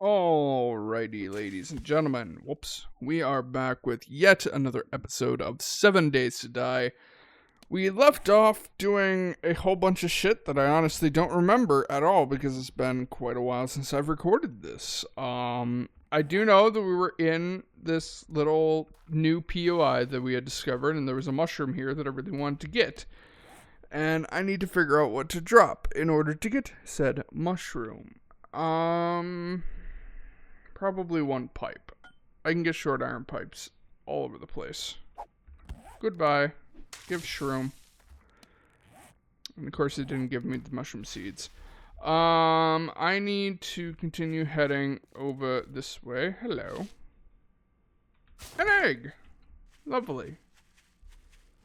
Alrighty, ladies and gentlemen. Whoops. We are back with yet another episode of 7 Days to Die. We left off doing a whole bunch of shit that I honestly don't remember at all because it's been quite a while since I've recorded this. I do know that we were in this little new POI that we had discovered, and there was a mushroom here that I really wanted to get. And I need to figure out what to drop in order to get said mushroom. Probably one pipe. I can get short iron pipes all over the place. Goodbye. Give shroom. And of course it didn't give me the mushroom seeds. I need to continue heading over this way. Hello. An egg! Lovely.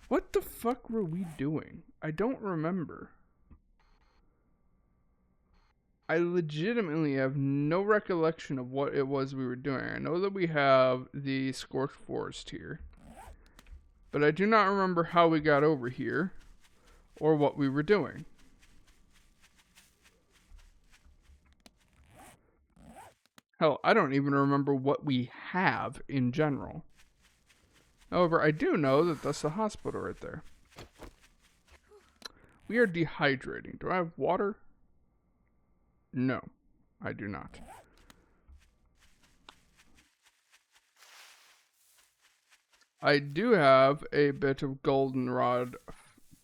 What the fuck were we doing? I don't remember. I legitimately have no recollection of what it was we were doing. I know that we have the scorched forest here, but I do not remember how we got over here or what we were doing. Hell, I don't even remember what we have in general. However, I do know that that's the hospital right there. We are dehydrating. Do I have water? No, I do not. I do have a bit of goldenrod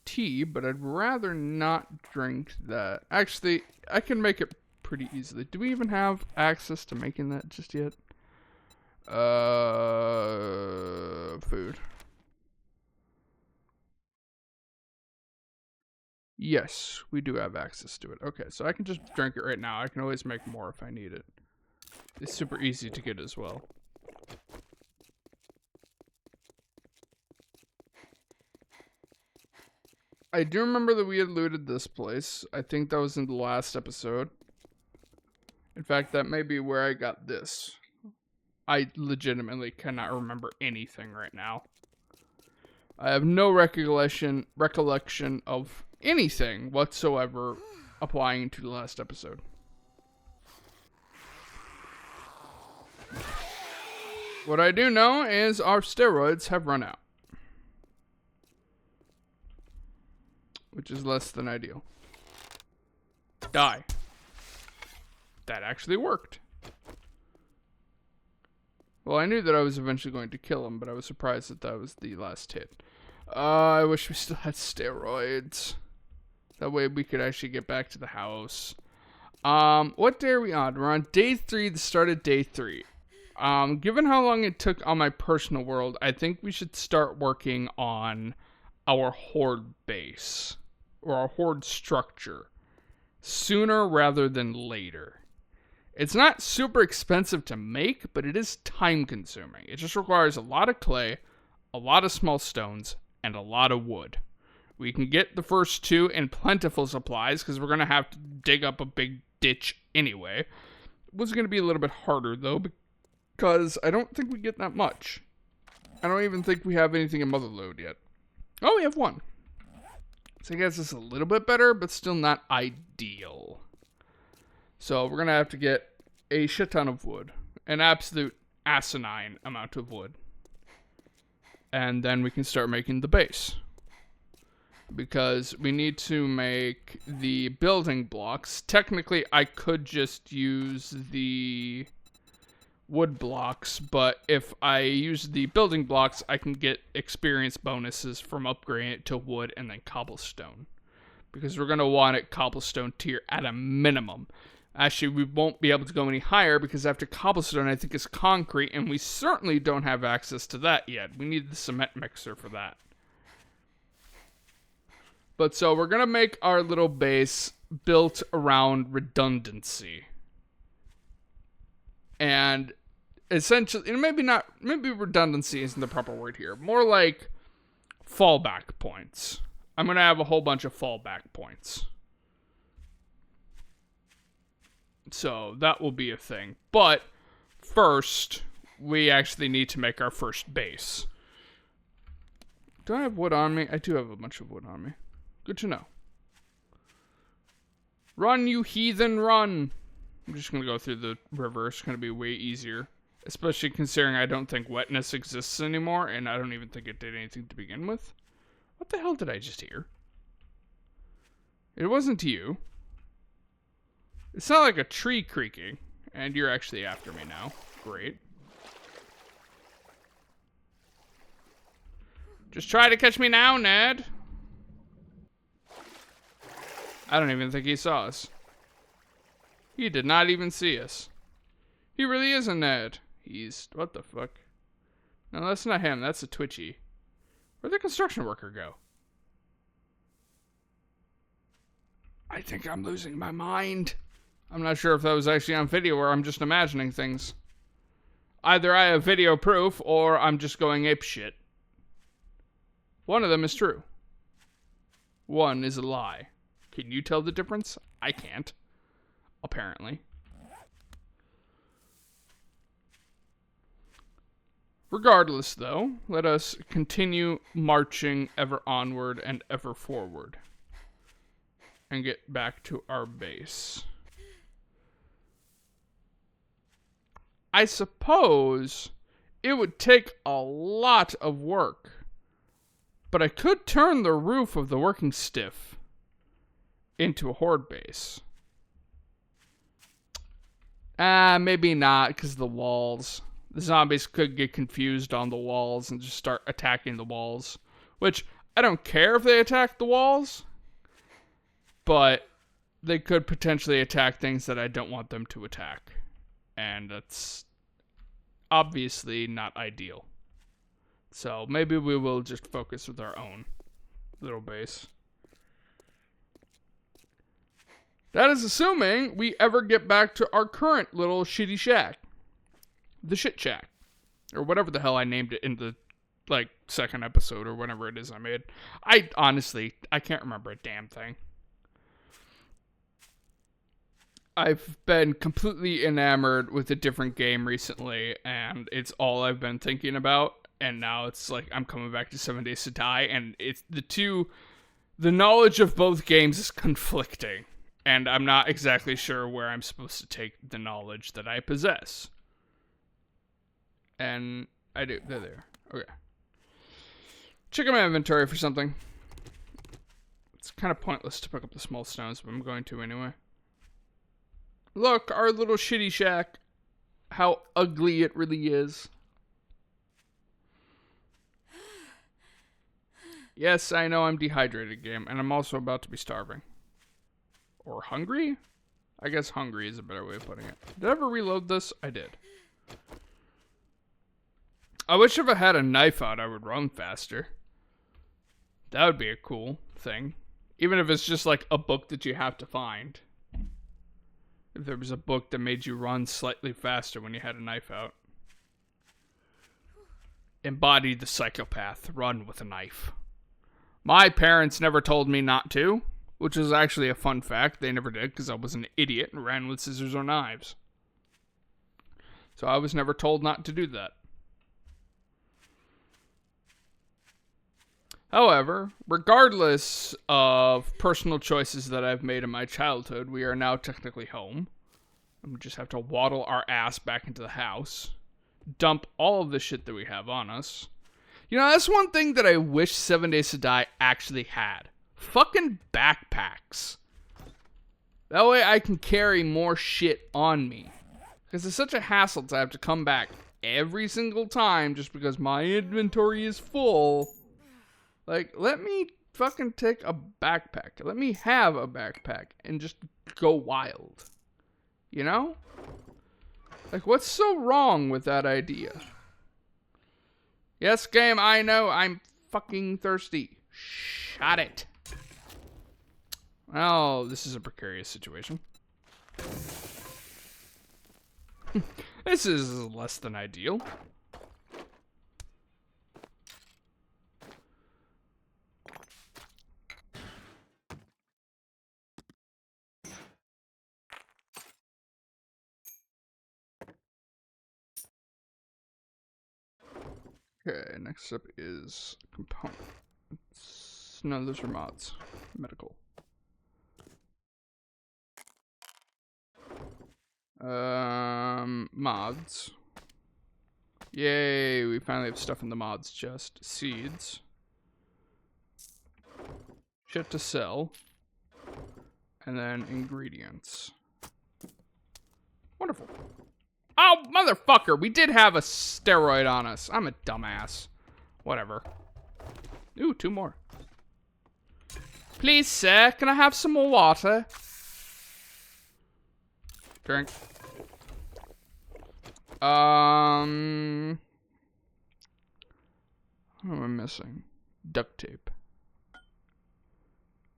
tea, but I'd rather not drink that. Actually, I can make it pretty easily. Do we even have access to making that just yet? Food. Yes, we do have access to it. Okay, so I can just drink it right now. I can always make more if I need it. It's super easy to get as well. I do remember that we had looted this place. I think that was in the last episode. In fact, that may be where I got this. I legitimately cannot remember anything right now. I have no recollection of anything whatsoever applying to the last episode. What I do know is our steroids have run out, which is less than ideal. Die. That actually worked. Well, I knew that I was eventually going to kill him, but I was surprised that that was the last hit. I wish we still had steroids. That way we could actually get back to the house. What day are we on? We're on day 3, the start of day 3. Given how long it took on my personal world, I think we should start working on our horde base. Or our horde structure. Sooner rather than later. It's not super expensive to make, but it is time consuming. It just requires a lot of clay, a lot of small stones, and a lot of wood. We can get the first 2 in plentiful supplies, because we're going to have to dig up a big ditch anyway. It was going to be a little bit harder, though, because I don't think we get that much. I don't even think we have anything in Motherlode yet. Oh, we have 1. So I guess it's a little bit better, but still not ideal. So we're going to have to get a shit ton of wood. An absolute asinine amount of wood. And then we can start making the base. Because we need to make the building blocks. Technically, I could just use the wood blocks, but if I use the building blocks, I can get experience bonuses from upgrading it to wood and then cobblestone. Because we're going to want it cobblestone tier at a minimum. Actually, we won't be able to go any higher because after cobblestone, I think it's concrete, and we certainly don't have access to that yet. We need the cement mixer for that. But so we're going to make our little base built around redundancy. And essentially, maybe redundancy isn't the proper word here. More like fallback points. I'm going to have a whole bunch of fallback points. So that will be a thing. But first, we actually need to make our first base. Do I have wood on me? I do have a bunch of wood on me. Good to know. Run, you heathen, run. I'm just going to go through the river. It's going to be way easier. Especially considering I don't think wetness exists anymore, and I don't even think it did anything to begin with. What the hell did I just hear? It wasn't you. It's not like a tree creaking, and you're actually after me now. Great. Just try to catch me now, Ned. I don't even think he saw us. He did not even see us. He really is a Ned. He's... what the fuck? No, that's not him. That's a Twitchy. Where'd the construction worker go? I think I'm losing my mind. I'm not sure if that was actually on video or I'm just imagining things. Either I have video proof or I'm just going apeshit. One of them is true. One is a lie. Can you tell the difference? I can't. Apparently. Regardless, though, let us continue marching ever onward and ever forward. And get back to our base. I suppose it would take a lot of work. But I could turn the roof of the working stiff into a horde base. Maybe not, because the walls. The zombies could get confused on the walls and just start attacking the walls. Which, I don't care if they attack the walls. But they could potentially attack things that I don't want them to attack. And that's obviously not ideal. So maybe we will just focus with our own little base. That is assuming we ever get back to our current little shitty shack. The shit shack. Or whatever the hell I named it in the, second episode or whatever it is I made. I can't remember a damn thing. I've been completely enamored with a different game recently, and it's all I've been thinking about. And now it's like I'm coming back to 7 Days to Die, and it's the knowledge of both games is conflicting. And I'm not exactly sure where I'm supposed to take the knowledge that I possess. And I do. They're there. Okay. Checking my inventory for something. It's kind of pointless to pick up the small stones, but I'm going to anyway. Look, our little shitty shack. How ugly it really is. Yes, I know I'm dehydrated, game, and I'm also about to be starving. Or hungry? I guess hungry is a better way of putting it. Did I ever reload this? I did. I wish if I had a knife out, I would run faster. That would be a cool thing. Even if it's just like a book that you have to find. If there was a book that made you run slightly faster when you had a knife out. Embody the psychopath. Run with a knife. My parents never told me not to. Which is actually a fun fact. They never did because I was an idiot and ran with scissors or knives. So I was never told not to do that. However, regardless of personal choices that I've made in my childhood, we are now technically home. And we just have to waddle our ass back into the house. Dump all of the shit that we have on us. You know, that's one thing that I wish 7 Days to Die actually had. Fucking backpacks. That way I can carry more shit on me. Because it's such a hassle to have to come back every single time just because my inventory is full. Like, let me fucking take a backpack. Let me have a backpack and just go wild. You know? Like, what's so wrong with that idea? Yes, game, I know. I'm fucking thirsty. Shot it. Well, this is a precarious situation. This is less than ideal. Okay, next up is components. No, those are mods. Medical. Mods. Yay, we finally have stuff in the mods chest. Seeds. Shit to sell. And then ingredients. Wonderful. Oh, motherfucker, we did have a steroid on us. I'm a dumbass. Whatever. Ooh, 2 more. Please, sir, can I have some more water? Drink. What am I missing? Duct tape.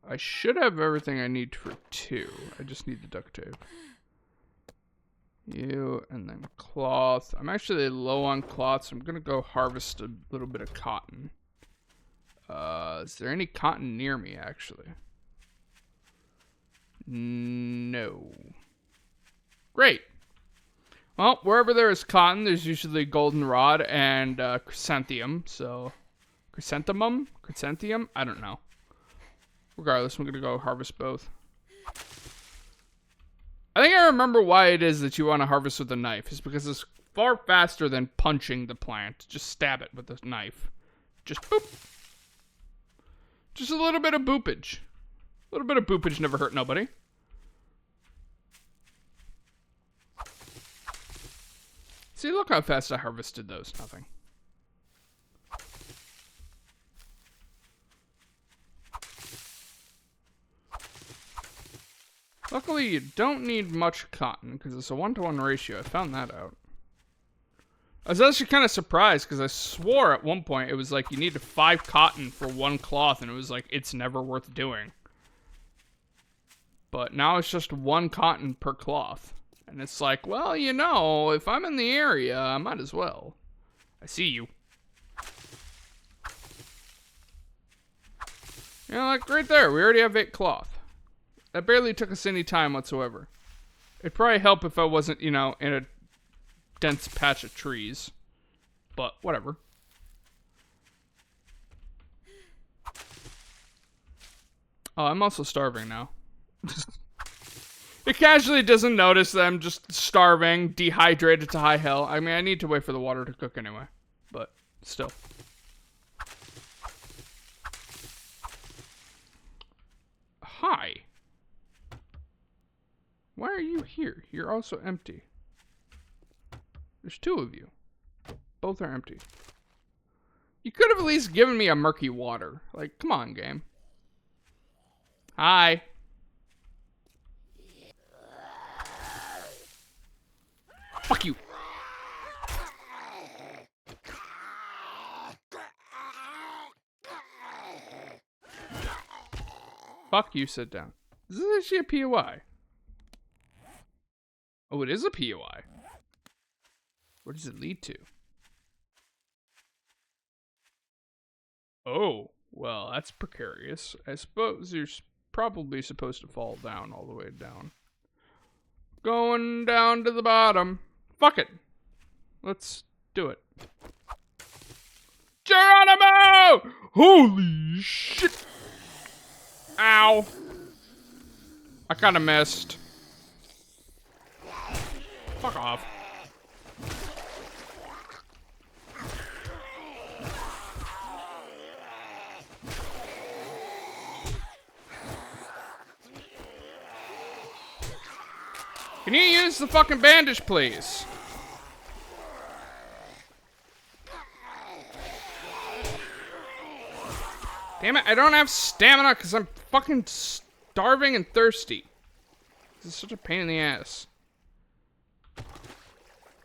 I should have everything I need for 2. I just need the duct tape. You, and then cloth. I'm actually low on cloth, so I'm gonna go harvest a little bit of cotton. Is there any cotton near me, actually? No. Great. Well, wherever there is cotton, there's usually goldenrod and chrysanthemum. So, chrysanthemum? Chrysanthemum? I don't know. Regardless, I'm gonna go harvest both. I think I remember why it is that you want to harvest with a knife. It's because it's far faster than punching the plant. Just stab it with a knife. Just boop. Just a little bit of boopage. A little bit of boopage never hurt nobody. See, look how fast I harvested those. Nothing. Luckily, you don't need much cotton, because it's a 1-to-1 ratio. I found that out. I was actually kind of surprised, because I swore at one point it was like you needed 5 cotton for 1 cloth, and it was like, it's never worth doing. But now it's just 1 cotton per cloth. And it's like, well, you know, if I'm in the area, I might as well. I see you. You know, like right there, we already have 8 cloth. That barely took us any time whatsoever. It'd probably help if I wasn't, you know, in a dense patch of trees. But, whatever. Oh, I'm also starving now. It casually doesn't notice that I'm just starving, dehydrated to high hell. I mean, I need to wait for the water to cook anyway. But, still. Hi. Why are you here? You're also empty. There's 2 of you. Both are empty. You could have at least given me a murky water. Like, come on, game. Hi. Fuck you. Fuck you, sit down. Is this actually a POI? Oh, it is a POI. Where does it lead to? Oh, well, that's precarious. I suppose you're probably supposed to fall down all the way down. Going down to the bottom. Fuck it. Let's do it. Geronimo! Holy shit! Ow. I kind of missed. Fuck off. Can you use the fucking bandage, please? Damn it, I don't have stamina because I'm fucking starving and thirsty. This is such a pain in the ass.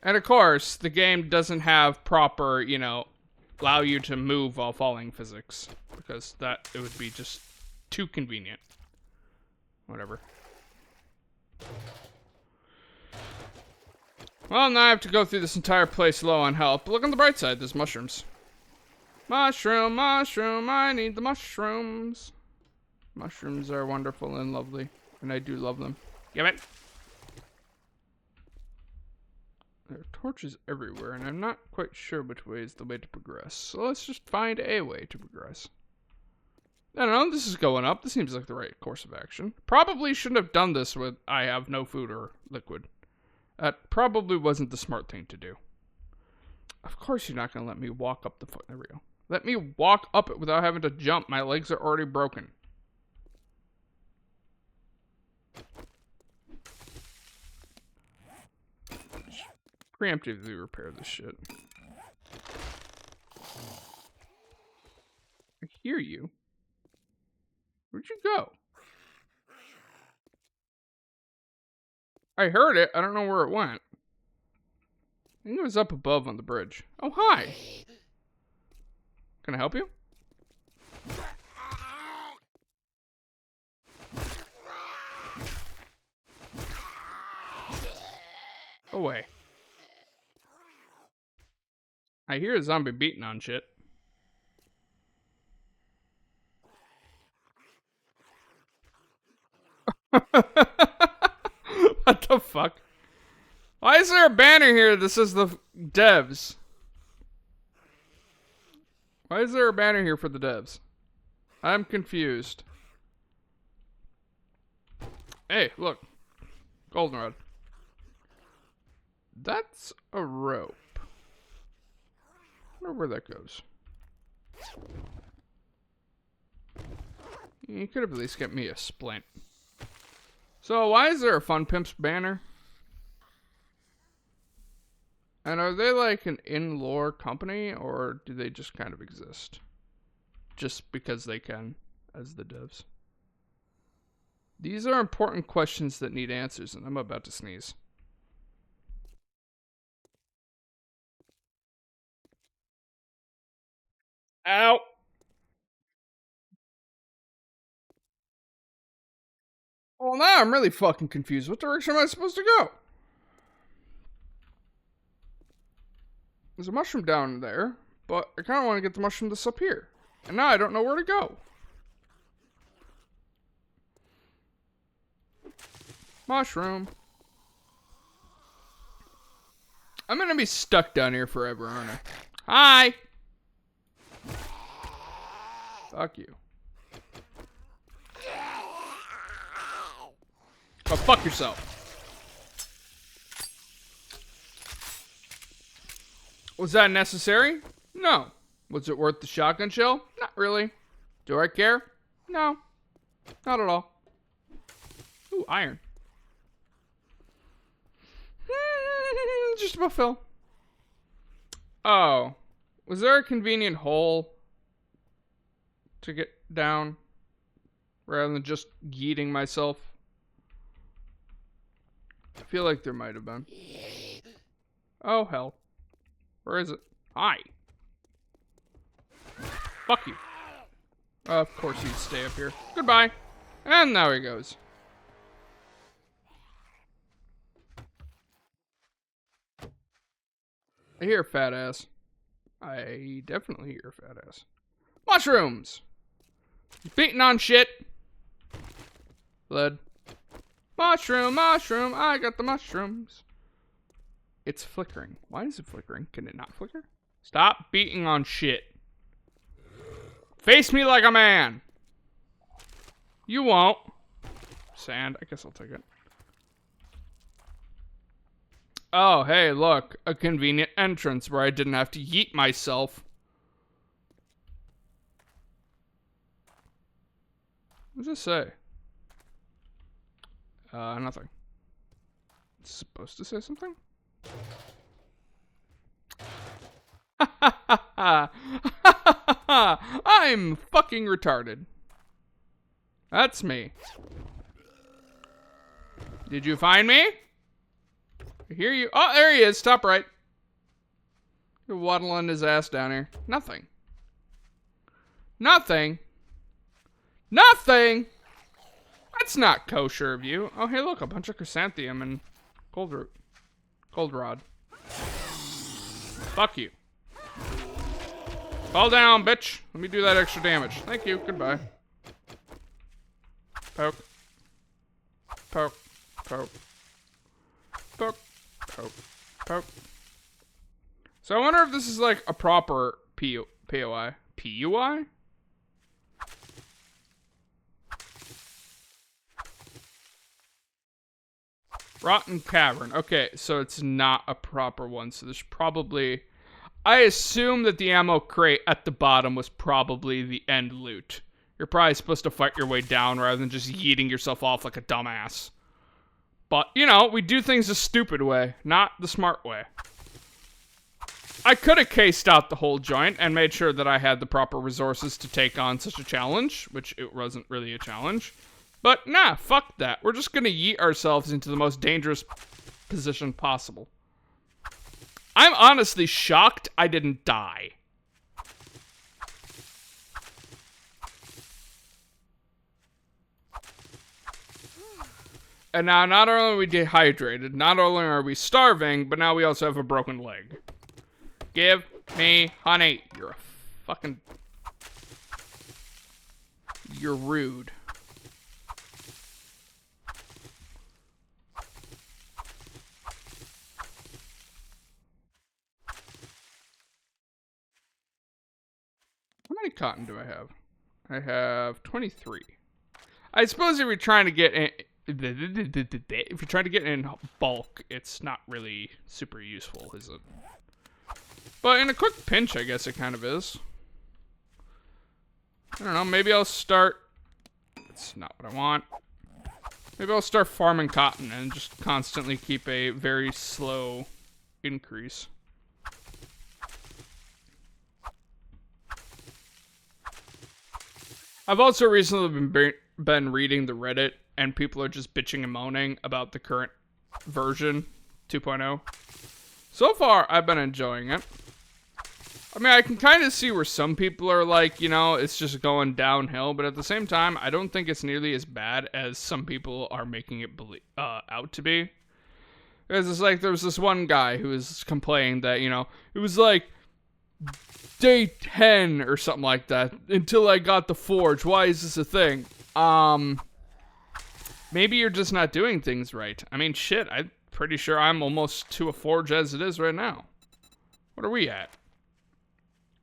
And of course, the game doesn't have proper, you know, allow you to move while falling physics. Because it would be just too convenient. Whatever. Well, now I have to go through this entire place low on health. But look on the bright side, there's mushrooms. Mushroom, mushroom, I need the mushrooms. Mushrooms are wonderful and lovely. And I do love them. Give it. There are torches everywhere, and I'm not quite sure which way is the way to progress. So let's just find a way to progress. I don't know, this is going up. This seems like the right course of action. Probably shouldn't have done this with I have no food or liquid. That probably wasn't the smart thing to do. Of course you're not going to let me walk up the foot. There we go. Let me walk up it without having to jump. My legs are already broken. Preemptively repair this shit. I hear you. Where'd you go? I heard it. I don't know where it went. I think it was up above on the bridge. Oh, hi. Can I help you? Away. I hear a zombie beating on shit. What the fuck? Why is there a banner here that says the devs? Why is there a banner here for the devs? I'm confused. Hey, look. Goldenrod. That's a rope. I wonder where that goes. You could have at least get me a splint. So why is there a Fun Pimps banner? And are they like an in-lore company, or do they just kind of exist? Just because they can, as the devs. These are important questions that need answers, and I'm about to sneeze. Ow! Well, now I'm really fucking confused. What direction am I supposed to go? There's a mushroom down there, but I kind of want to get the mushroom that's up here. And now I don't know where to go. Mushroom. I'm gonna be stuck down here forever, aren't I? Hi! Fuck you. Oh, fuck yourself. Was that necessary? No. Was it worth the shotgun shell? Not really. Do I care? No. Not at all. Ooh, iron. Just about fill. Oh. Was there a convenient hole to get down rather than just yeeting myself? I feel like there might have been. Oh, hell. Where is it? Hi. Fuck you. Of course you'd stay up here. Goodbye. And now he goes. I hear a fat ass. I definitely hear a fat ass. Mushrooms! Beating on shit. Lead. Mushroom, mushroom, I got the mushrooms. It's flickering. Why is it flickering? Can it not flicker? Stop beating on shit. Face me like a man. You won't. Sand. I guess I'll take it. Oh, hey, look. A convenient entrance where I didn't have to yeet myself. What does this say? Nothing. It's supposed to say something? I'm fucking retarded. That's me. Did you find me? I hear you. Oh, there he is. Top right. You're waddling his ass down here. Nothing. Nothing. Nothing. That's not kosher of you. Oh, hey, look. A bunch of chrysanthemum and goldenrod. Fuck you. Fall down, bitch. Let me do that extra damage. Thank you. Goodbye. Poke. Poke. Poke. Poke. Poke. Poke. So I wonder if this is like a proper POI. PUI? Rotten Cavern. Okay, so it's not a proper one. So there's probably... I assume that the ammo crate at the bottom was probably the end loot. You're probably supposed to fight your way down rather than just yeeting yourself off like a dumbass. But, you know, we do things the stupid way, not the smart way. I could have cased out the whole joint and made sure that I had the proper resources to take on such a challenge, which it wasn't really a challenge. But, nah, fuck that. We're just gonna yeet ourselves into the most dangerous position possible. I'm honestly shocked I didn't die. And now, not only are we dehydrated, not only are we starving, but now we also have a broken leg. Give me honey. You're a fucking... You're rude. How many cotton do I have? I have 23. I suppose if you're trying to get in... If you're trying to get in bulk, it's not really super useful, is it? But in a quick pinch, I guess it kind of is. I don't know, maybe I'll start... That's not what I want. Maybe I'll start farming cotton and just constantly keep a very slow increase. I've also recently been reading the Reddit, and people are just bitching and moaning about the current version, 2.0. So far, I've been enjoying it. I mean, I can kind of see where some people are like, you know, it's just going downhill, but at the same time, I don't think it's nearly as bad as some people are making it out to be. Because it's like, there was this one guy who was complaining that, you know, it was like day 10 or something like that until I got the forge. Why is this a thing? Maybe you're just not doing things right. I mean, shit, I'm pretty sure I'm almost to a forge as it is right now. What are we at?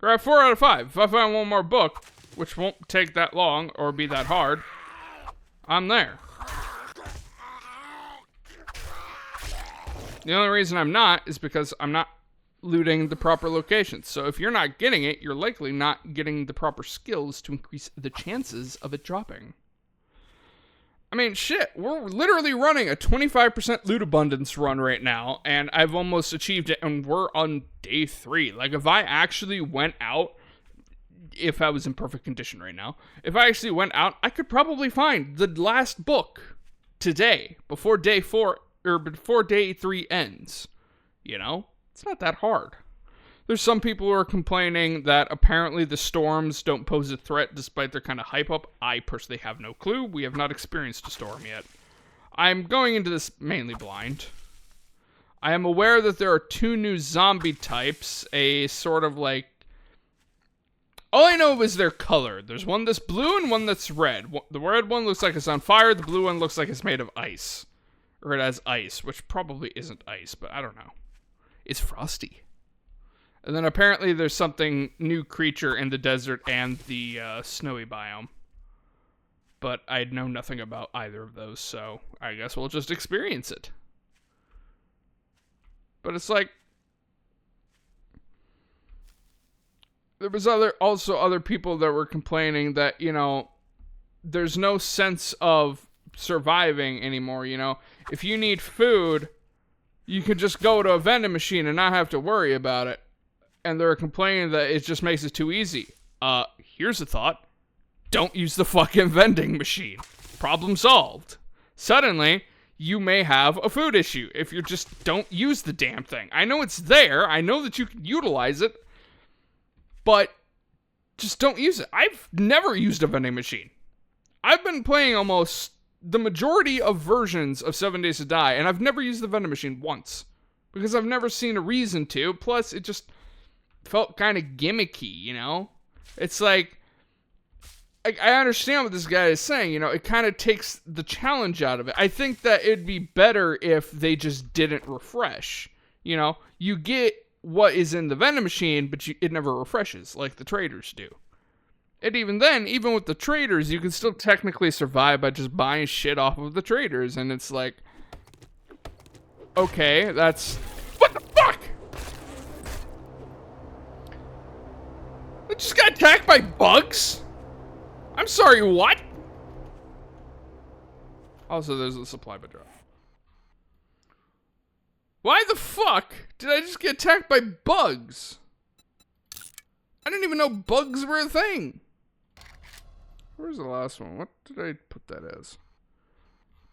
We're at 4 out of 5. If I find one more book, which won't take that long or be that hard, I'm there. The only reason I'm not is because I'm not looting the proper locations. So if you're not getting it, you're likely not getting the proper skills to increase the chances of it dropping. I mean, shit, we're literally running a 25% loot abundance run right now, and I've almost achieved it, and we're on day 3. Like, if I actually went out, if I was in perfect condition right now, if I actually went out, I could probably find the last book today, before day 4, or before day 3 ends. You know? It's not that hard. There's some people who are complaining that apparently the storms don't pose a threat despite their kind of hype up. I personally have no clue. We have not experienced a storm yet. I'm going into this mainly blind. I am aware that there are 2 new zombie types, a sort of like... All I know is their color. There's one that's blue and one that's red. The red one looks like it's on fire, the blue one looks like it's made of ice. Or it has ice, which probably isn't ice, but I don't know. It's frosty. And then apparently there's something new creature in the desert and the snowy biome. But I know nothing about either of those, so I guess we'll just experience it. But it's like... There was also other people that were complaining that, you know, there's no sense of surviving anymore, you know. If you need food, you can just go to a vending machine and not have to worry about it. And they're complaining that it just makes it too easy. Here's a thought. Don't use the fucking vending machine. Problem solved. Suddenly, you may have a food issue if you just don't use the damn thing. I know it's there. I know that you can utilize it. But just don't use it. I've never used a vending machine. I've been playing almost the majority of versions of 7 Days to Die, and I've never used the vending machine once. Because I've never seen a reason to. Plus, it just felt kind of gimmicky, you know? It's like, I understand what this guy is saying, you know? It kind of takes the challenge out of it. I think that it'd be better if they just didn't refresh. You know? You get what is in the vending machine, but it never refreshes, like the traders do. And even then, even with the traders, you can still technically survive by just buying shit off of the traders, and it's like, Okay, that's... What the fuck? I just got attacked by bugs? I'm sorry, what? Also, there's a supply drop. Why the fuck did I just get attacked by bugs? I didn't even know bugs were a thing. Where's the last one? What did I put that as?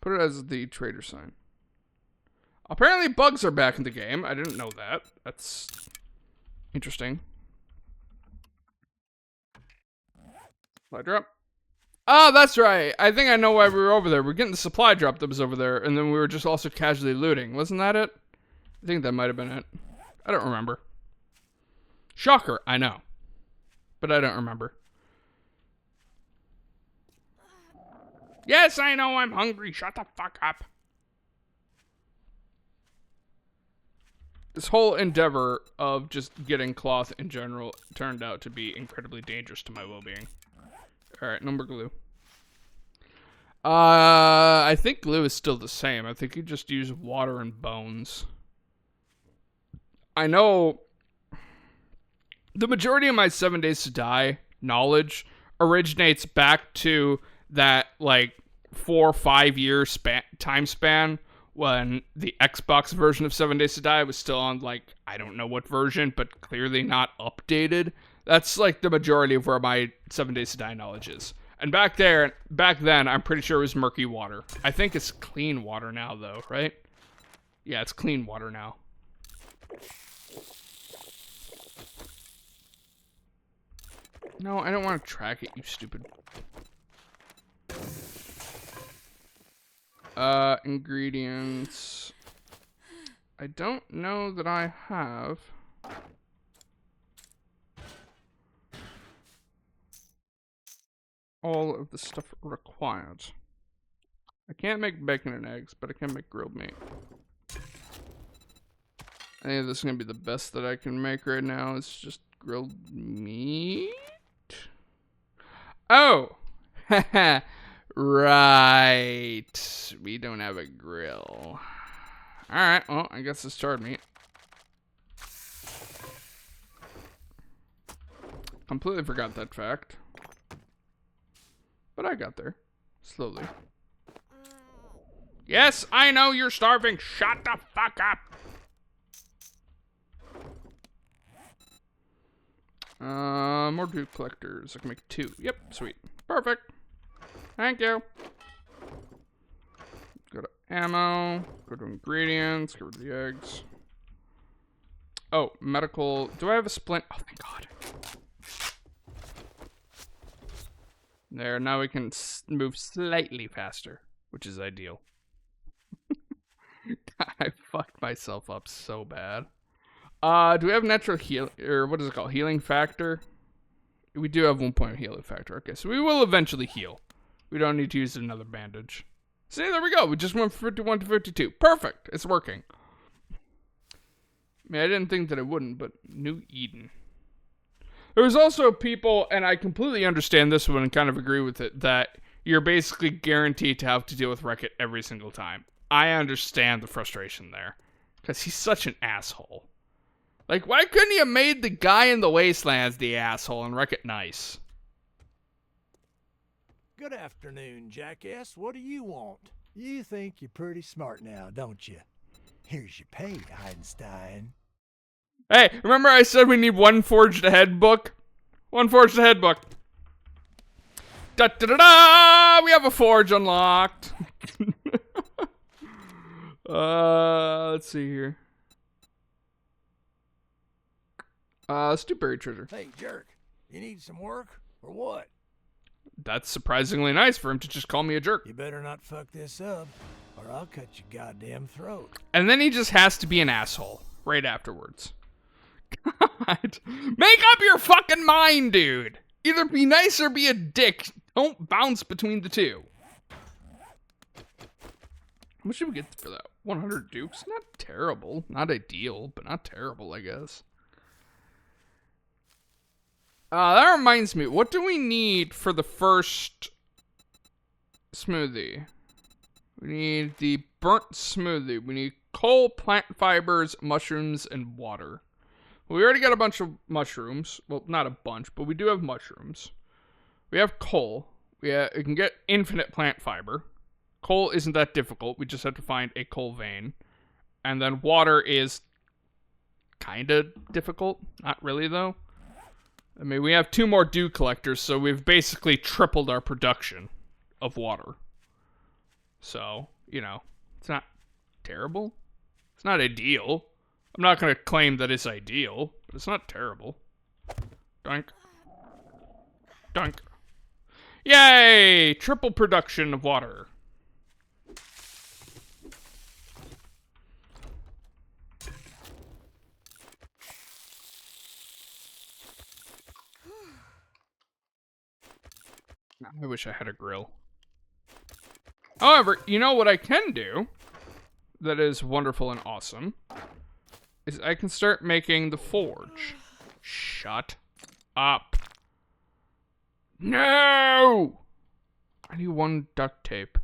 Put it as the trader sign. Apparently bugs are back in the game. I didn't know that. That's interesting. Supply drop. Oh, that's right. I think I know why we were over there. We're getting the supply drop that was over there, and then we were just also casually looting. Wasn't that it? I think that might have been it. I don't remember. Shocker, I know. But I don't remember. Yes, I know I'm hungry. Shut the fuck up. This whole endeavor of just getting cloth in general turned out to be incredibly dangerous to my well-being. Alright, no more glue. I think glue is still the same. I think you just use water and bones. I know the majority of my 7 Days to Die knowledge originates back to that, like, 4 or 5 year time span when the Xbox version of 7 Days to Die was still on, like, I don't know what version, but clearly not updated. That's, like, the majority of where my 7 Days to Die knowledge is. And back then, I'm pretty sure it was murky water. I think it's clean water now, though, right? Yeah, it's clean water now. No, I don't want to track it, you stupid. Ingredients. I don't know that I have. All of the stuff required. I can't make bacon and eggs, but I can make grilled meat. I think this is gonna be the best that I can make right now. It's just grilled meat. Oh, right. We don't have a grill. All right. Well, I guess it's charred meat. Completely forgot that fact. But I got there. Slowly. Yes, I know you're starving. Shut the fuck up. More dude collectors. I can make 2. Yep, sweet. Perfect. Thank you. Go to ammo. Go to ingredients. Go to the eggs. Oh, medical. Do I have a splint? Oh, thank God. There, now we can move slightly faster, which is ideal. I fucked myself up so bad. Do we have natural heal, or what is it called? Healing factor? We do have 1 point healing factor. Okay, so we will eventually heal. We don't need to use another bandage. See, there we go. We just went from 51 to 52. Perfect. It's working. I mean, I didn't think that it wouldn't, but New Eden. There's also people, and I completely understand this one and kind of agree with it, that you're basically guaranteed to have to deal with Wreck-It every single time. I understand the frustration there, because he's such an asshole. Like, why couldn't you have made the guy in the Wastelands the asshole and Wreck-It nice? Good afternoon, jackass. What do you want? You think you're pretty smart now, don't you? Here's your pay, Einstein. Hey, remember I said we need 1 Forged Ahead book? 1 Forged Ahead book. Da-da-da-da! We have a forge unlocked. Let's see here. Let's do buried treasure. Hey, jerk. You need some work, or what? That's surprisingly nice for him to just call me a jerk. You better not fuck this up, or I'll cut your goddamn throat. And then he just has to be an asshole right afterwards. God. Make up your fucking mind, dude. Either be nice or be a dick. Don't bounce between the two. How much did we get for that? 100 dukes? Not terrible. Not ideal, but not terrible, I guess. That reminds me. What do we need for the first smoothie? We need the burnt smoothie. We need coal, plant fibers, mushrooms, and water. We already got a bunch of mushrooms. Well, not a bunch, but we do have mushrooms. We have coal. We can get infinite plant fiber. Coal isn't that difficult. We just have to find a coal vein. And then water is kind of difficult. Not really, though. I mean, we have 2 more dew collectors, so we've basically tripled our production of water. So, you know, it's not terrible. It's not ideal. I'm not going to claim that it's ideal, but it's not terrible. Dunk. Dunk. Yay! Triple production of water. I wish I had a grill. However, you know what I can do that is wonderful and awesome is I can start making the forge. Shut up. No! I need 1 duct tape.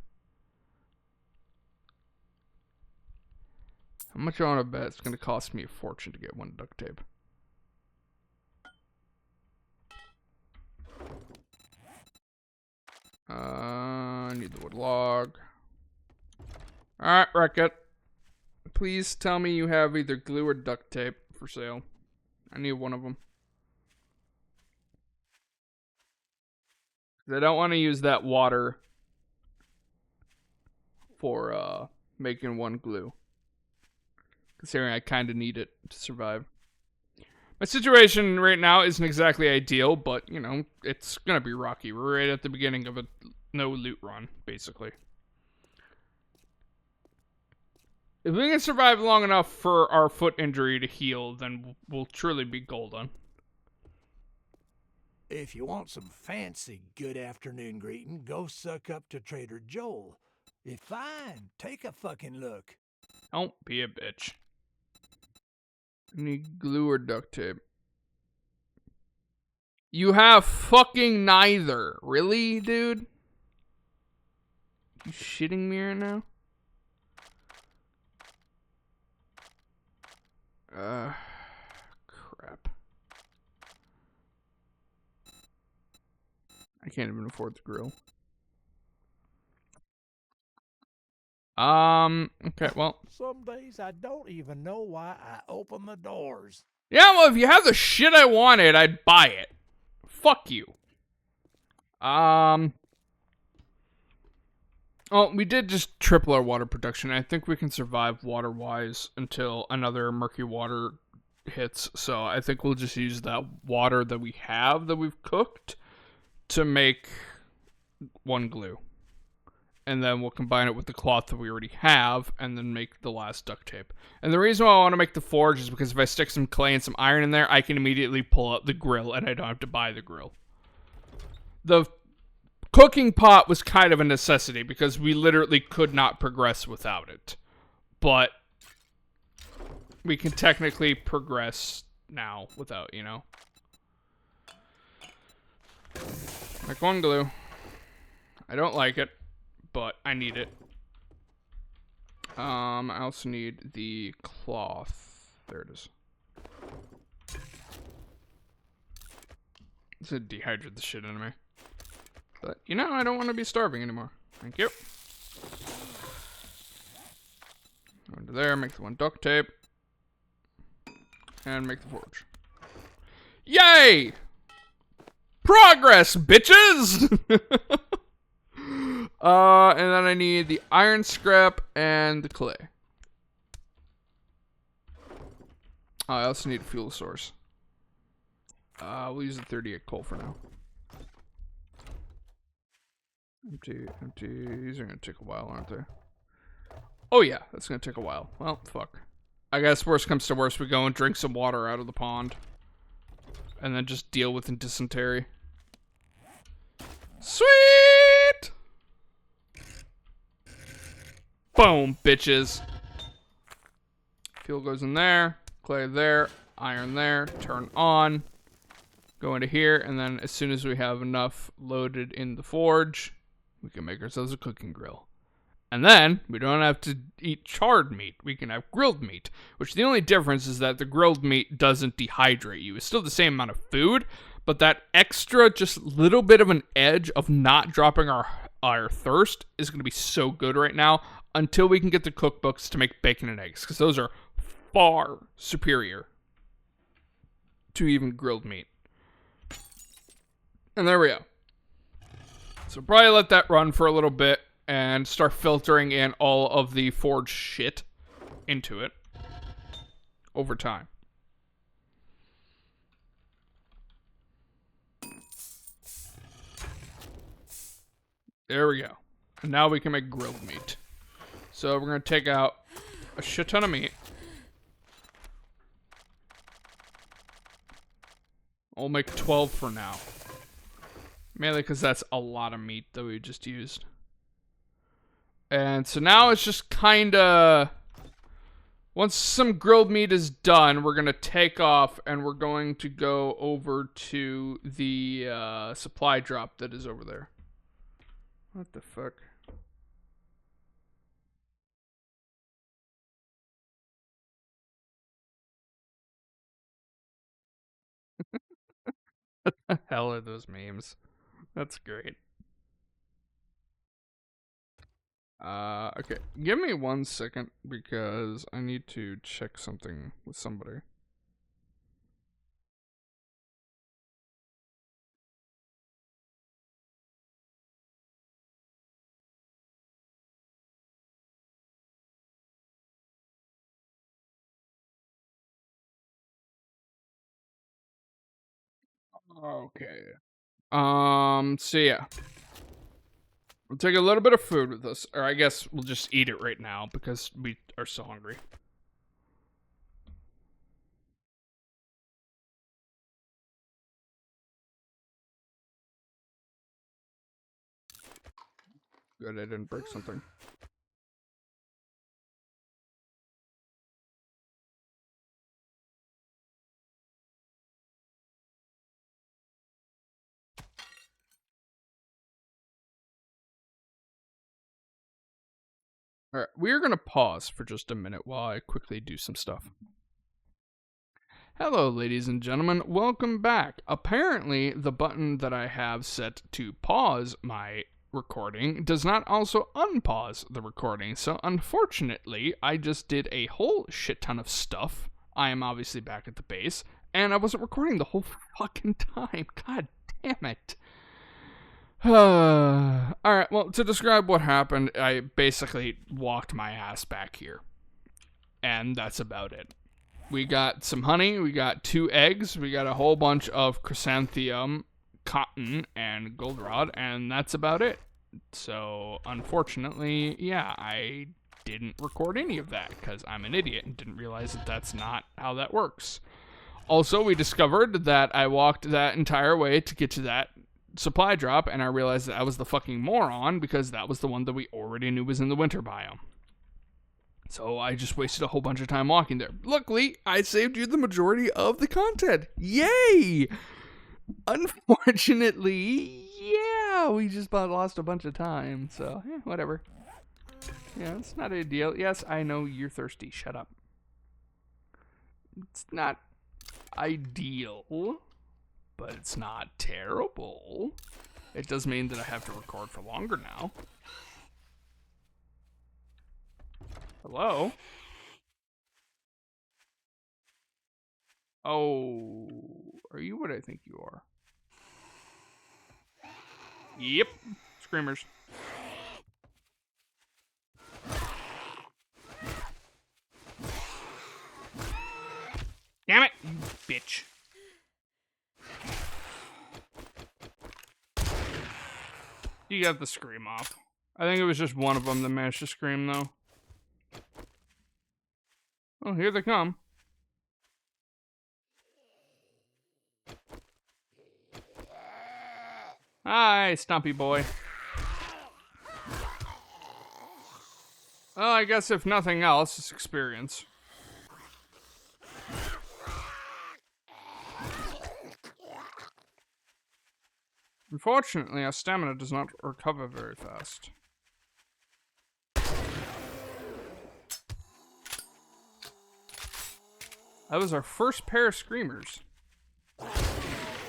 How much I want to bet it's going to cost me a fortune to get 1 duct tape? I need the wood log. Alright, wreck it. Please tell me you have either glue or duct tape for sale. I need one of them. I don't want to use that water for making 1 glue. Considering I kind of need it to survive. My situation right now isn't exactly ideal, but, you know, it's gonna be rocky. We're right at the beginning of a no loot run, basically. If we can survive long enough for our foot injury to heal, then we'll truly be golden. If you want some fancy good afternoon greeting, go suck up to Trader Joel. It's fine. Take a fucking look. Don't be a bitch. I need glue or duct tape. You have fucking neither. Really, dude? You shitting me right now? Crap. I can't even afford the grill. Okay, well. Some days I don't even know why I open the doors. Yeah, well, if you have the shit I wanted, I'd buy it. Fuck you. Oh, we did just triple our water production. I think we can survive water-wise until another murky water hits. So I think we'll just use that water that we have that we've cooked to make 1 glue. And then we'll combine it with the cloth that we already have and then make the last duct tape. And the reason why I want to make the forge is because if I stick some clay and some iron in there, I can immediately pull out the grill and I don't have to buy the grill. The cooking pot was kind of a necessity because we literally could not progress without it. But we can technically progress now without, you know. Like 1 glue. I don't like it, but I need it. I also need the cloth. There it is. This would dehydrate the shit out of me. But, you know, I don't want to be starving anymore. Thank you. Go into there, make the 1 duct tape. And make the forge. Yay! Progress, bitches! And then I need the iron scrap and the clay. Oh, I also need a fuel source. We'll use the 38 coal for now. Empty, empty. These are gonna take a while, aren't they? Oh yeah, that's gonna take a while. Well, fuck. I guess worst comes to worst, we go and drink some water out of the pond. And then just deal with the dysentery. Sweet! Boom, bitches. Fuel goes in there. Clay there. Iron there. Turn on. Go into here. And then as soon as we have enough loaded in the forge, we can make ourselves a cooking grill. And then we don't have to eat charred meat. We can have grilled meat, which the only difference is that the grilled meat doesn't dehydrate you. It's still the same amount of food, but that extra just little bit of an edge of not dropping our thirst is going to be so good right now until we can get the cookbooks to make bacon and eggs, because those are far superior to even grilled meat. And there we go. So probably let that run for a little bit and start filtering in all of the forged shit into it over time. There we go. And now we can make grilled meat. So we're going to take out a shit ton of meat. I'll make 12 for now. Mainly because that's a lot of meat that we just used. And so now it's just kind of... Once some grilled meat is done, we're going to take off and we're going to go over to the supply drop that is over there. What the fuck? What the hell are those memes? That's great. Okay. Give me 1 second because I need to check something with somebody. Okay. So yeah. We'll take a little bit of food with us, or I guess we'll just eat it right now because we are so hungry. Good, I didn't break something. Alright, we're gonna pause for just a minute while I quickly do some stuff. Hello, ladies and gentlemen, welcome back. Apparently, the button that I have set to pause my recording does not also unpause the recording, so unfortunately, I just did a whole shit ton of stuff. I am obviously back at the base, and I wasn't recording the whole fucking time. God damn it. Alright, well, to describe what happened, I basically walked my ass back here. And that's about it. We got some honey, we got 2 eggs, we got a whole bunch of chrysanthemum, cotton, and goldenrod, and that's about it. So, unfortunately, yeah, I didn't record any of that because I'm an idiot and didn't realize that that's not how that works. Also, we discovered that I walked that entire way to get to that supply drop, and I realized that I was the fucking moron because that was the one that we already knew was in the winter biome. So I just wasted a whole bunch of time walking there. Luckily, I saved you the majority of the content. Yay! Unfortunately, yeah, we just lost a bunch of time. So, whatever. Yeah, it's not a deal. Yes, I know you're thirsty. Shut up. It's not ideal, but it's not terrible. It does mean that I have to record for longer now. Hello? Oh, are you what I think you are? Yep. Screamers. Damn it, you bitch. You got the scream off. I think it was just one of them that managed to scream, though. Oh, here they come. Hi, Stumpy boy. Well, I guess if nothing else, it's experience. Unfortunately, our stamina does not recover very fast. That was our first pair of screamers.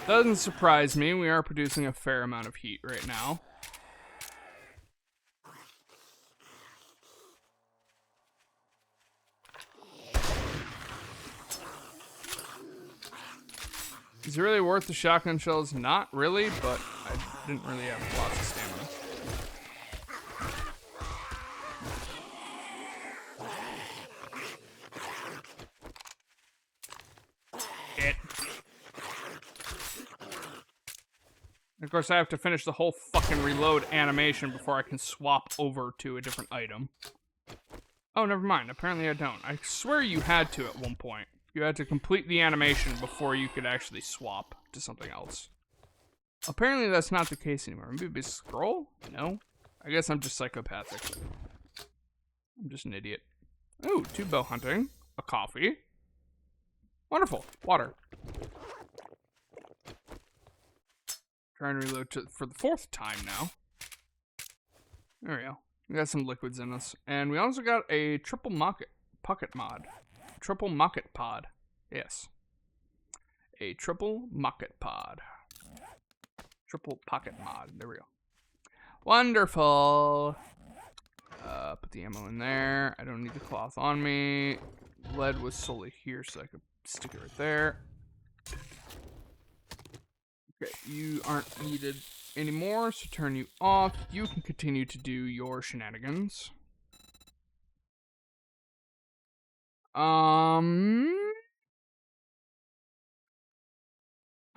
Doesn't surprise me. We are producing a fair amount of heat right now. Is it really worth the shotgun shells? Not really, but I didn't really have lots of stamina. Hit. Of course, I have to finish the whole fucking reload animation before I can swap over to a different item. Oh, never mind. Apparently I don't. I swear you had to at one point. You had to complete the animation before you could actually swap to something else. Apparently that's not the case anymore. Maybe a scroll? No. I guess I'm just psychopathic. I'm just an idiot. Ooh, 2 bow hunting. A coffee. Wonderful. Water. Trying to reload for the 4th time now. There we go. We got some liquids in us. And we also got a triple pocket mod. Triple pocket pod. Yes. A triple pocket pod. Triple pocket mod. There we go. Wonderful. Put the ammo in there. I don't need the cloth on me. Lead was solely here, so I could stick it right there. Okay, you aren't needed anymore, so turn you off. You can continue to do your shenanigans. How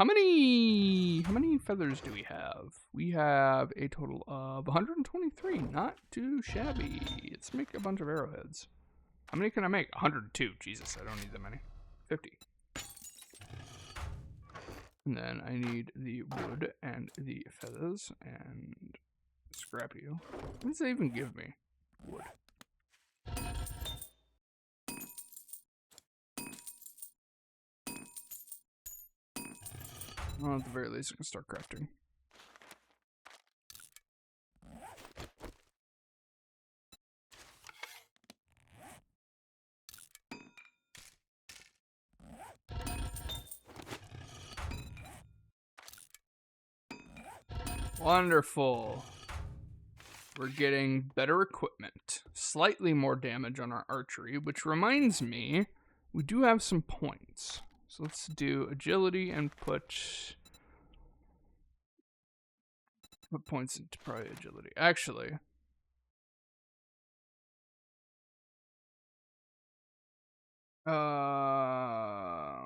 many feathers do we have? We have a total of 123. Not too shabby. Let's make a bunch of arrowheads. How many can I make? 102. Jesus, I don't need that many. 50. And then I need the wood and the feathers and scrap you. What does that even give me? Wood. Well, at the very least, I can start crafting. Wonderful. We're getting better equipment. Slightly more damage on our archery, which reminds me, we do have some points. So let's do agility and put points into probably agility. Actually, I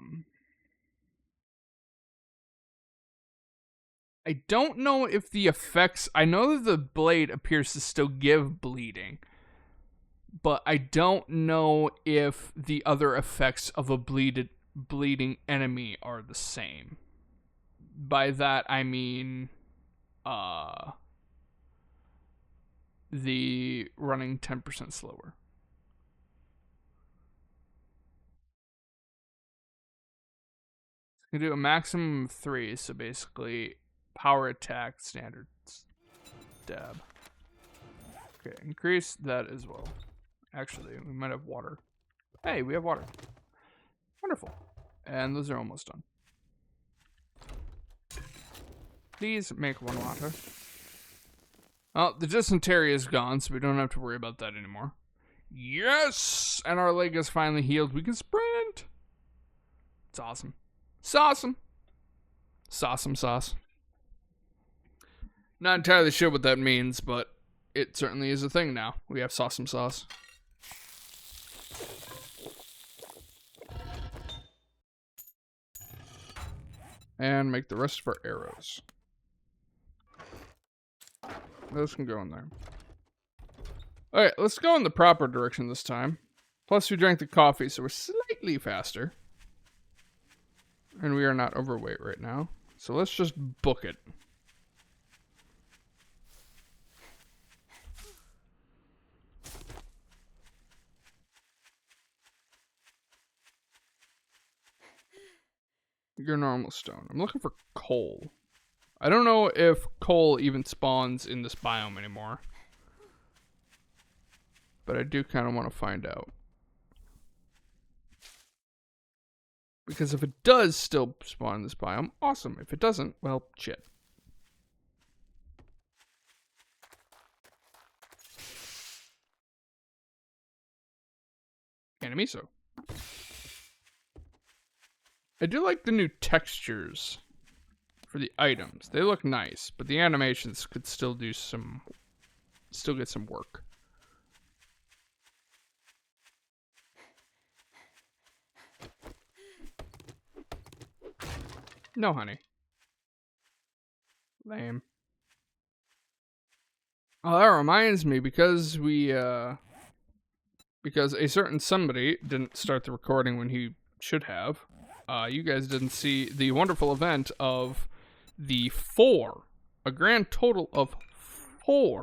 don't know if the effects. I know that the blade appears to still give bleeding, but I don't know if the other effects of a bleeding enemy are the same. By that I mean the running 10% slower. You can do a maximum of 3, so basically power attack standard stab. Okay, increase that as well. Actually, we might have water. Hey, we have water. Wonderful. And those are almost done. Please make 1 water. Oh, the dysentery is gone, so we don't have to worry about that anymore. Yes! And our leg is finally healed. We can sprint! It's awesome. It's awesome. Sauceum sauce. Not entirely sure what that means, but it certainly is a thing now. We have sauceum sauce. And make the rest of our arrows. Those can go in there. Alright, let's go in the proper direction this time. Plus we drank the coffee, so we're slightly faster. And we are not overweight right now. So let's just book it. Your normal stone. I'm looking for coal. I don't know if coal even spawns in this biome anymore. But I do kind of want to find out. Because if it does still spawn in this biome, awesome. If it doesn't, well, shit. Miso. I do like the new textures for the items. They look nice, but the animations could still get some work. No, honey. Lame. Oh, that reminds me, because a certain somebody didn't start the recording when he should have. You guys didn't see the wonderful event of a grand total of 4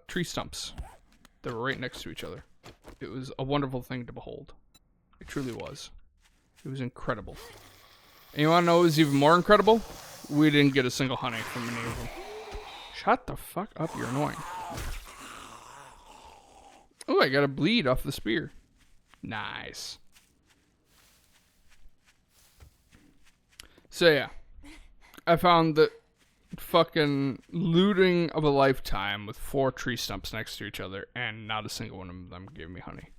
tree stumps that were right next to each other. It was a wonderful thing to behold. It truly was. It was incredible. And you want to know what was even more incredible? We didn't get a single honey from any of them. Shut the fuck up, you're annoying. Oh, I got a bleed off the spear. Nice. So yeah, I found the fucking looting of a lifetime with 4 tree stumps next to each other, and not a single one of them gave me honey.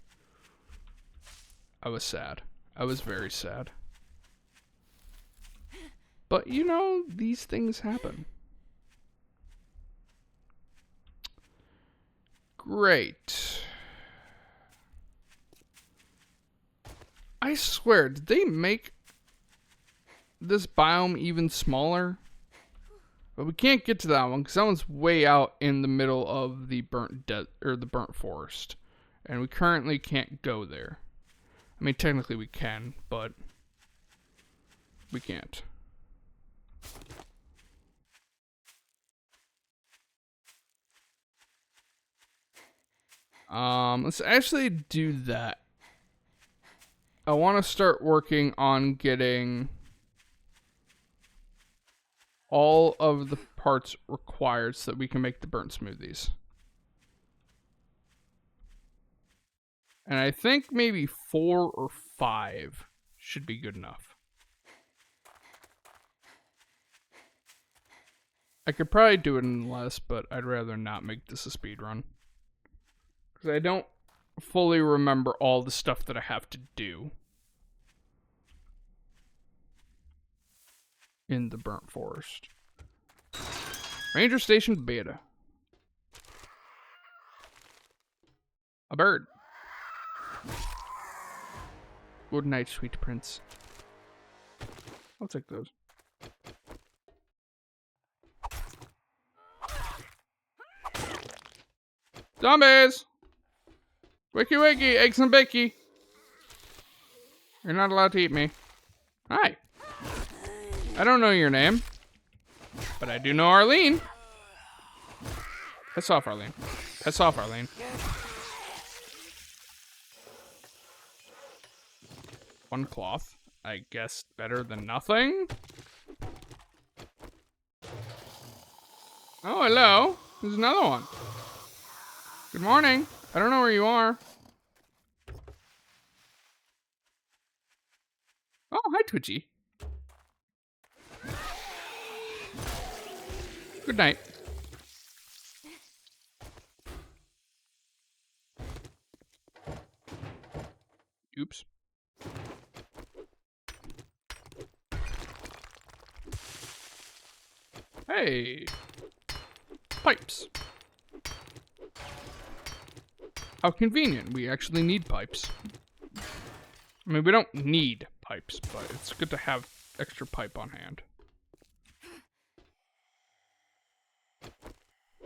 I was sad. I was very sad. But you know, these things happen. Great. I swear, did they make this biome even smaller? But we can't get to that one because that one's way out in the middle of the burnt forest, and we currently can't go there. I mean, technically we can, but we can't. Let's actually do that. I want to start working on getting all of the parts required so that we can make the burnt smoothies. And I think maybe 4 or 5 should be good enough. I could probably do it in less, but I'd rather not make this a speed run. Because I don't fully remember all the stuff that I have to do in the burnt forest. Ranger Station Beta. A bird. Good night, sweet prince. I'll take those. Zombies! Wiki wiki, eggs and bacon. You're not allowed to eat me. Hi. I don't know your name, but I do know Arlene. Piss off, Arlene. Piss off, Arlene. One cloth. I guess better than nothing. Oh, hello. There's another one. Good morning. I don't know where you are. Oh, hi, Twitchy. Good night. Oops. Hey. Pipes. How convenient. We actually need pipes. I mean, we don't need pipes, but it's good to have extra pipe on hand.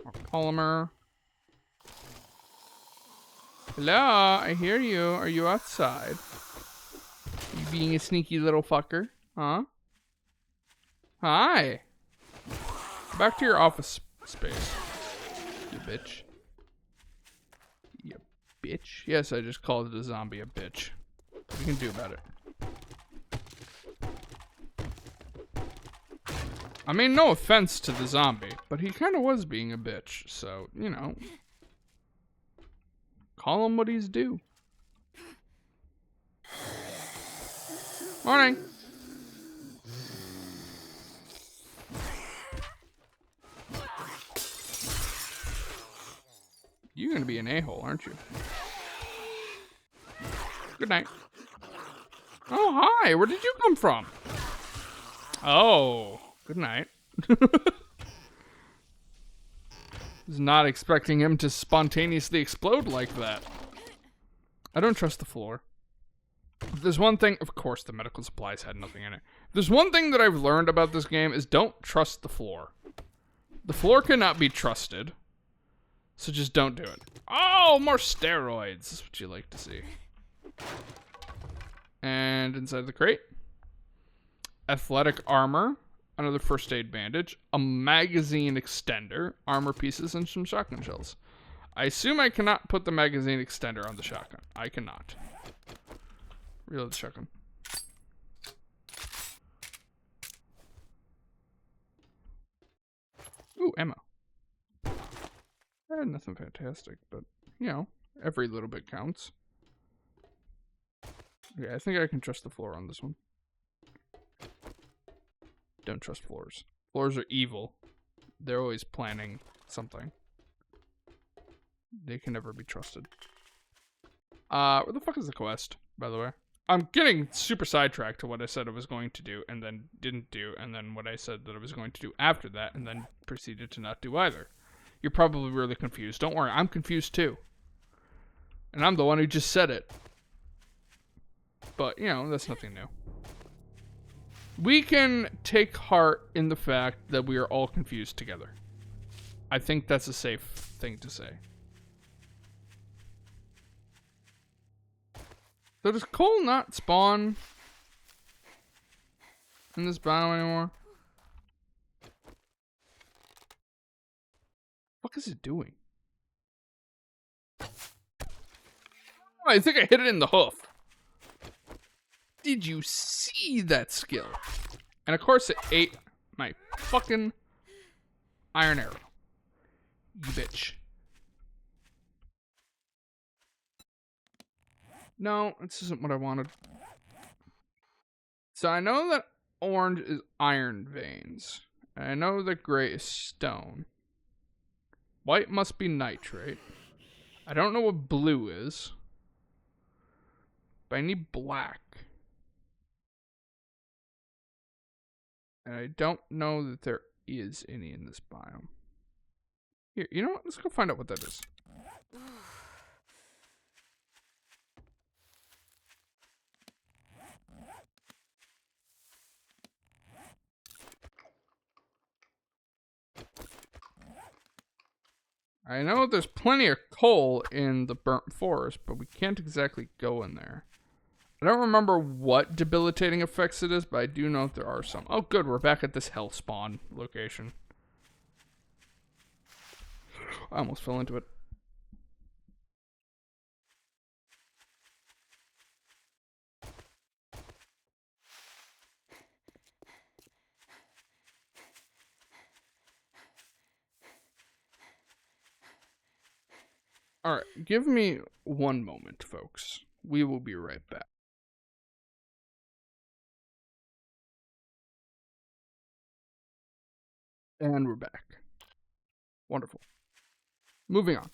More polymer. Hello, I hear you. Are you outside? You being a sneaky little fucker? Huh? Hi. Back to your office space. You bitch. You bitch. Yes, I just called a zombie a bitch. What you can do about it? I mean, no offense to the zombie, but he kind of was being a bitch, so, you know. Call him what he's due. Morning. You're gonna be an a-hole, aren't you? Good night. Oh, hi. Where did you come from? Oh, good night. Was not expecting him to spontaneously explode like that. I don't trust the floor. If there's one thing, of course the medical supplies had nothing in it. If there's one thing that I've learned about this game is don't trust the floor. The floor cannot be trusted. So just don't do it. Oh, more steroids. That's what you like to see. And inside the crate, athletic armor, another first aid bandage, a magazine extender, armor pieces, and some shotgun shells. I assume I cannot put the magazine extender on the shotgun. I cannot. Reload the shotgun. Ooh, ammo. Nothing fantastic, but, you know, every little bit counts. Okay, I think I can trust the floor on this one. Don't trust floors. Floors are evil. They're always planning something. They can never be trusted. Where the fuck is the quest, by the way? I'm getting super sidetracked to what I said I was going to do and then didn't do, and then what I said that I was going to do after that and then proceeded to not do either. You're probably really confused. Don't worry, I'm confused too. And I'm the one who just said it. But, you know, that's nothing new. We can take heart in the fact that we are all confused together. I think that's a safe thing to say. So does coal not spawn in this biome anymore? What is it doing? Oh, I think I hit it in the hoof. Did you see that skill? And of course it ate my fucking iron arrow. You bitch. No, this isn't what I wanted. So I know that orange is iron veins. And I know that gray is stone. White must be nitrate. I don't know what blue is. But I need black. And I don't know that there is any in this biome. Here, you know what? Let's go find out what that is. I know there's plenty of coal in the burnt forest, but we can't exactly go in there. I don't remember what debilitating effects it is, but I do know there are some. Oh, good. We're back at this hell spawn location. I almost fell into it. All right. Give me one moment, folks. We will be right back. And we're back. Wonderful. Moving on.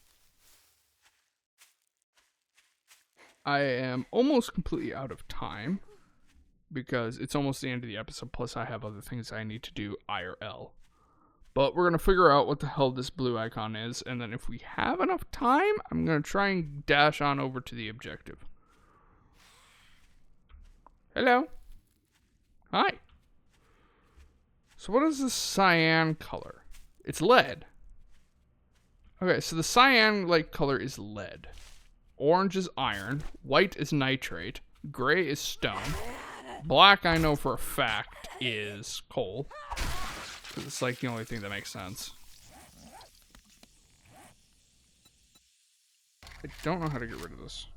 I am almost completely out of time because it's almost the end of the episode, plus I have other things I need to do IRL. But we're going to figure out what the hell this blue icon is, and then if we have enough time, I'm going to try and dash on over to the objective. Hello. Hi. So what is this cyan color? It's lead. Okay, so the cyan-like color is lead. Orange is iron. White is nitrate. Gray is stone. Black, I know for a fact, is coal. It's like the only thing that makes sense. I don't know how to get rid of this.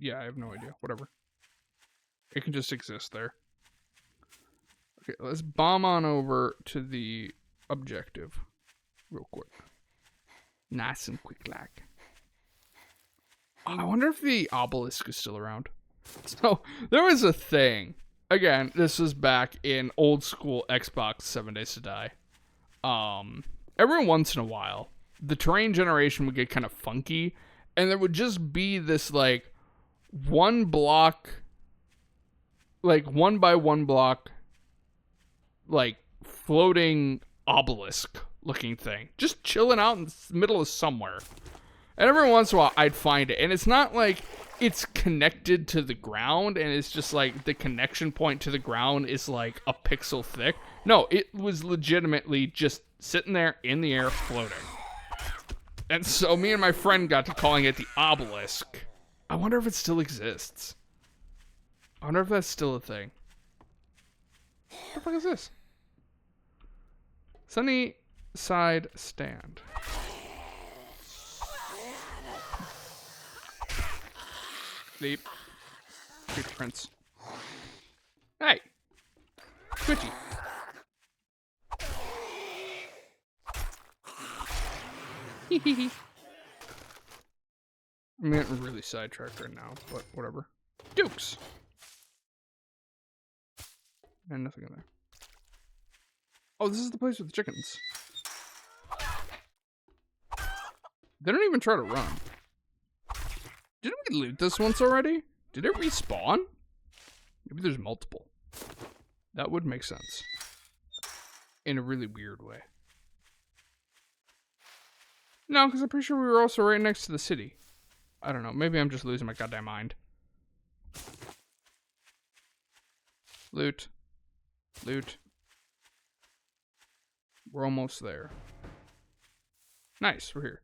Yeah, I have no idea. Whatever. It can just exist there. Okay, let's bomb on over to the objective real quick. Nice and quick like. I wonder if the obelisk is still around. So there was a thing. Again, this was back in old school Xbox 7 Days to Die. Every once in a while, the terrain generation would get kind of funky, and there would just be this like one block, like 1 by 1 block, like floating obelisk looking thing, just chilling out in the middle of somewhere. And every once in a while, I'd find it, and it's not like it's connected to the ground, and it's just like the connection point to the ground is like a pixel thick. No, it was legitimately just sitting there in the air floating. And so me and my friend got to calling it the obelisk. I wonder if it still exists. I wonder if that's still a thing. What the fuck is this? Sunny side stand. Sleep. Sleep, Prince. Hey! Twitchy. Hee. I'm getting really sidetracked right now, but whatever. Dukes! And nothing in there. Oh, this is the place with the chickens. They don't even try to run. Didn't we loot this once already? Did it respawn? Maybe there's multiple. That would make sense. In a really weird way. No, because I'm pretty sure we were also right next to the city. I don't know. Maybe I'm just losing my goddamn mind. Loot. Loot. We're almost there. Nice, we're here.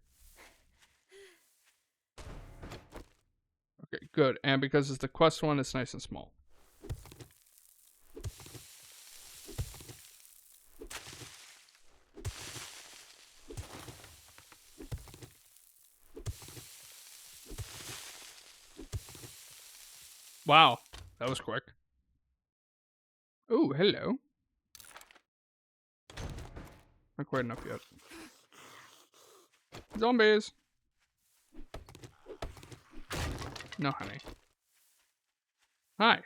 Okay, good. And because it's the quest one, it's nice and small. Wow, that was quick. Oh, hello. Not quite enough yet. Zombies. No, honey. Hi.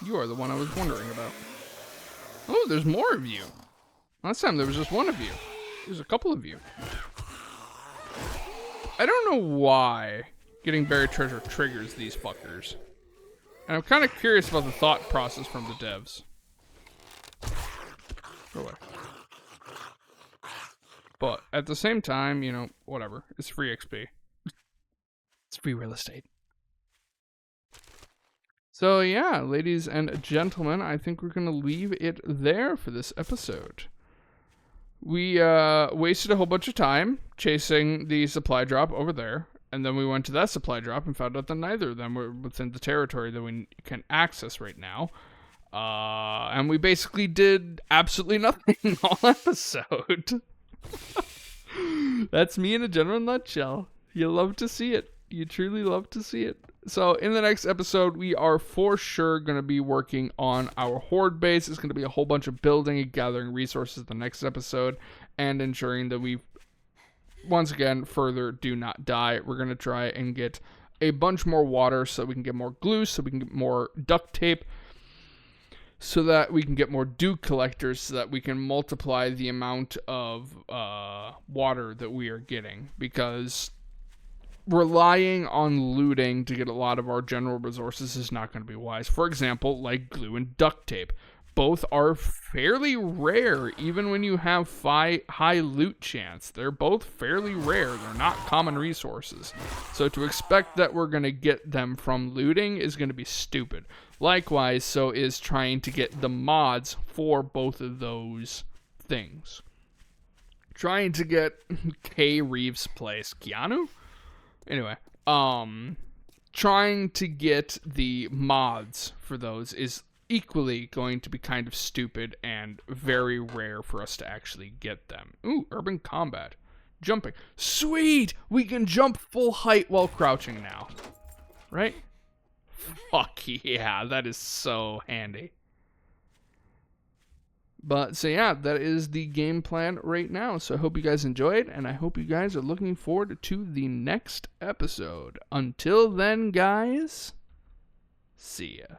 You are the one I was wondering about. Oh, there's more of you. Last time there was just one of you. There's a couple of you. I don't know why getting buried treasure triggers these fuckers. And I'm kind of curious about the thought process from the devs. Go away. But at the same time, you know, whatever. It's free XP. It's free real estate. So yeah, ladies and gentlemen, I think we're going to leave it there for this episode. We wasted a whole bunch of time chasing the supply drop over there. And then we went to that supply drop and found out that neither of them were within the territory that we can access right now. And we basically did absolutely nothing all episode. That's me in a general nutshell. You love to see it. You truly love to see it. So in the next episode, we are for sure going to be working on our horde base. It's going to be a whole bunch of building and gathering resources the next episode and ensuring that we, once again, further do not die. We're going to try and get a bunch more water so we can get more glue, so we can get more duct tape, so that we can get more dew collectors, so that we can multiply the amount of water that we are getting. Because relying on looting to get a lot of our general resources is not going to be wise. For example, like glue and duct tape. Both are fairly rare, even when you have high loot chance. They're both fairly rare. They're not common resources. So to expect that we're going to get them from looting is going to be stupid. Likewise, so is trying to get the mods for both of those things. Trying to get K. Reeves' place. Keanu? Anyway, trying to get the mods for those is equally going to be kind of stupid and very rare for us to actually get them. Ooh, urban combat. Jumping. Sweet! We can jump full height while crouching now. Right? Fuck yeah, that is so handy. But so yeah, that is the game plan right now. So I hope you guys enjoyed, and I hope you guys are looking forward to the next episode. Until then, guys, see ya.